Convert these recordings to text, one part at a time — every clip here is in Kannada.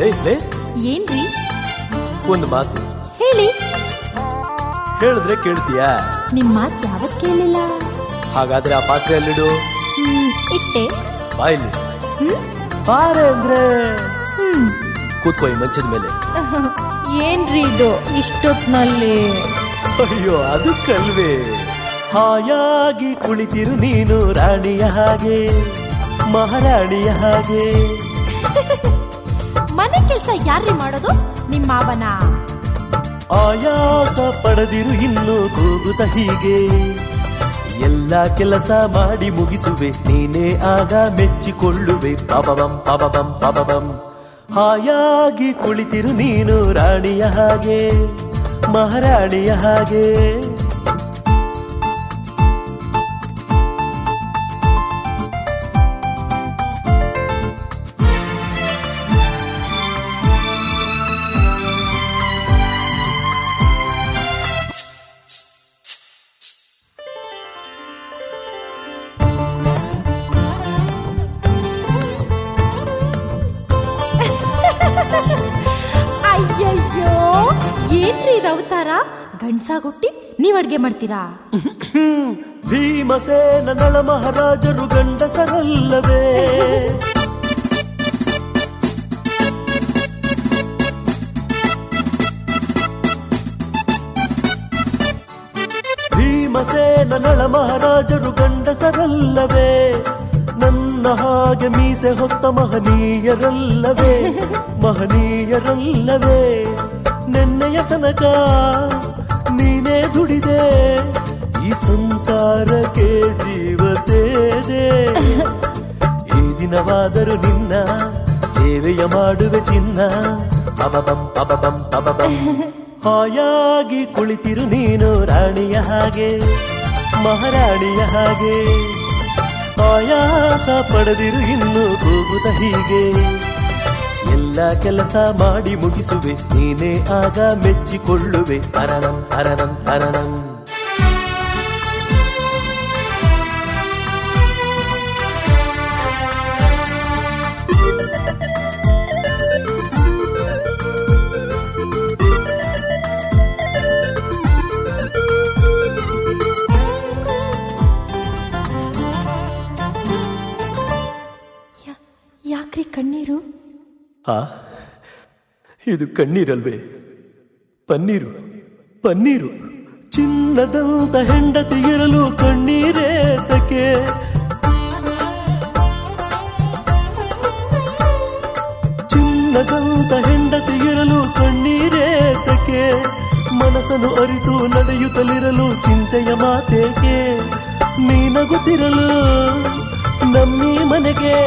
ಲೇ ಲೇ ಏನ್ರಿ? ಒಂದು ಮಾತು ಹೇಳಿ. ಹೇಳಿದ್ರೆ ಕೇಳ್ತೀಯಾ? ನಿಮ್ ಮಾತು ಯಾವತ್ ಕೇಳಿಲ್ಲ. ಹಾಗಾದ್ರೆ ಆ ಪಾತ್ರೆಯಲ್ಲಿಡು. ಇಟ್ಟೆ. ಬಾಯಿಲಿ ಹ್ಮ್ ಬಾರೆ ಅಂದ್ರೆ ಹ್ಮ್ ಕೂತ್ಕೋ ಈ ಮಂಚದ ಮೇಲೆ. ಏನ್ರಿ ಇದು ಇಷ್ಟೊತ್ನಲ್ಲಿ? ಅಯ್ಯೋ ಅದಕ್ಕಲ್ವೇ, ಹಾಯಾಗಿ ಕುಳಿತಿರು ನೀನು ರಾಣಿಯ ಹಾಗೆ, ಮಹಾರಾಣಿಯ ಹಾಗೆ. ಮನೆ ಕೆಲ್ಸ ಯಾರ್ರಿ ಮಾಡೋದು? ನಿಮ್ಮ ಮಾವನ. ಆಯಾಸ ಪಡೆದಿರು ಇನ್ನು ಕೂಗುತ್ತ ಹೀಗೆ, ಎಲ್ಲ ಕೆಲಸ ಮಾಡಿ ಮುಗಿಸುವೆ ನೀನೇ ಆಗ ಮೆಚ್ಚಿಕೊಳ್ಳುವೆ. ಪಬಬಂ ಪಬಬಂ ಪಬಬಂ. ಹಾಯಾಗಿ ಕುಳಿತಿರು ನೀನು ರಾಣಿಯ ಹಾಗೆ, ಮಹಾರಾಣಿಯ ಹಾಗೆ. ಅಯ್ಯಯ್ಯೋ, ಏನ್ರಿ ಇದು ಅವತಾರ? ಗಂಡ್ಸಾಗುಟ್ಟಿ ನೀವ್ ಅಡ್ಗೆ ಮಾಡ್ತೀರಾ? ಭೀಮಸೇನ ನಳ ಮಹಾರಾಜರು ಗಂಡಸರಲ್ಲವೇ? ಭೀಮಸೇನ ನಳ ಮಹಾರಾಜರು ಗಂಡಸರಲ್ಲವೇ? ನನ್ನ ಹಾಗೆ ಮೀಸೆ ಹೊತ್ತ ಮಹನೀಯರಲ್ಲವೇ? ಮಹನೀಯರಲ್ಲವೇ? ನೆನ್ನೆಯ ತನಕ ನೀನೇ ದುಡಿದೆ, ಈ ಸಂಸಾರಕ್ಕೆ ಜೀವತೇದೆ. ಈ ದಿನವಾದರೂ ನಿನ್ನ ಸೇವೆಯ ಮಾಡುವೆ ಚಿನ್ನ. ಪಬಬಂ ಪಬಬಂ ಪಬಬಂ. ಹಾಯಾಗಿ ಕುಳಿತಿರು ನೀನು ರಾಣಿಯ ಹಾಗೆ, ಮಹಾರಾಣಿಯ ಹಾಗೆ. ಆಯಾಸ ಪಡೆದಿರು ಇನ್ನು ಕೂಗುತ್ತ ಹೀಗೆ, ಎಲ್ಲ ಕೆಲಸ ಮಾಡಿ ಮುಗಿಸುವೆ ನೀನೇ ಆಗ ಮೆಚ್ಚಿಕೊಳ್ಳುವೆ. ಅರನಂ ಅರನಂ ಅರನಂ. ಯಾಕ್ರಿ ಕಣ್ಣೀರು? ಇದು ಕಣ್ಣೀರಲ್ವೇ, ಪನ್ನೀರು ಪನ್ನೀರು. ಚಿನ್ನದಂತ ಹೆಂಡತಿ ಇರಲು ಕಣ್ಣೀರೇತಕ್ಕೆ, ಚಿನ್ನದಂತ ಹೆಂಡತಿ ಇರಲು ಕಣ್ಣೀರೇತಕ್ಕೆ. ಮನಸ್ಸನ್ನು ಅರಿತು ನಡೆಯುತ್ತಲಿರಲು ಚಿಂತೆಯ ಮಾತೇಕೆ? ನೀನಗುತ್ತಿರಲು ನಮ್ಮಿ ಮನೆಗೆ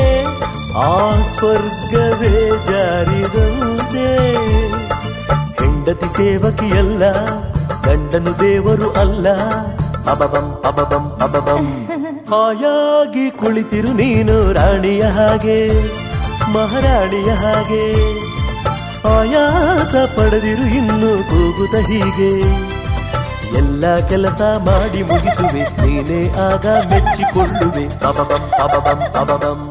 ಆ ಸ್ವರ್ಗವೇ ಜಾರಿದಂತೆ. ಹೆಂಡತಿ ಸೇವಕಿಯಲ್ಲ, ಗಂಡನು ದೇವರು ಅಲ್ಲ. ಪಬಬಂ ಪಬಬಂ ಪಬಬಂ. ಹಾಯಾಗಿ ಕುಳಿತಿರು ನೀನು ರಾಣಿಯ ಹಾಗೆ, ಮಹಾರಾಣಿಯ ಹಾಗೆ. ಆಯಾಸ ಪಡೆದಿರು ಇನ್ನು ಕೂಗುತ್ತ ಹೀಗೆ, ಎಲ್ಲ ಕೆಲಸ ಮಾಡಿ ಮುಗಿಸುವೆ ನೀನೇ ಆಗ ಮೆಚ್ಚಿಕೊಳ್ಳುವೆ. ಪಬಬಂ ಪಬಬಂ ಪಬಬಂ.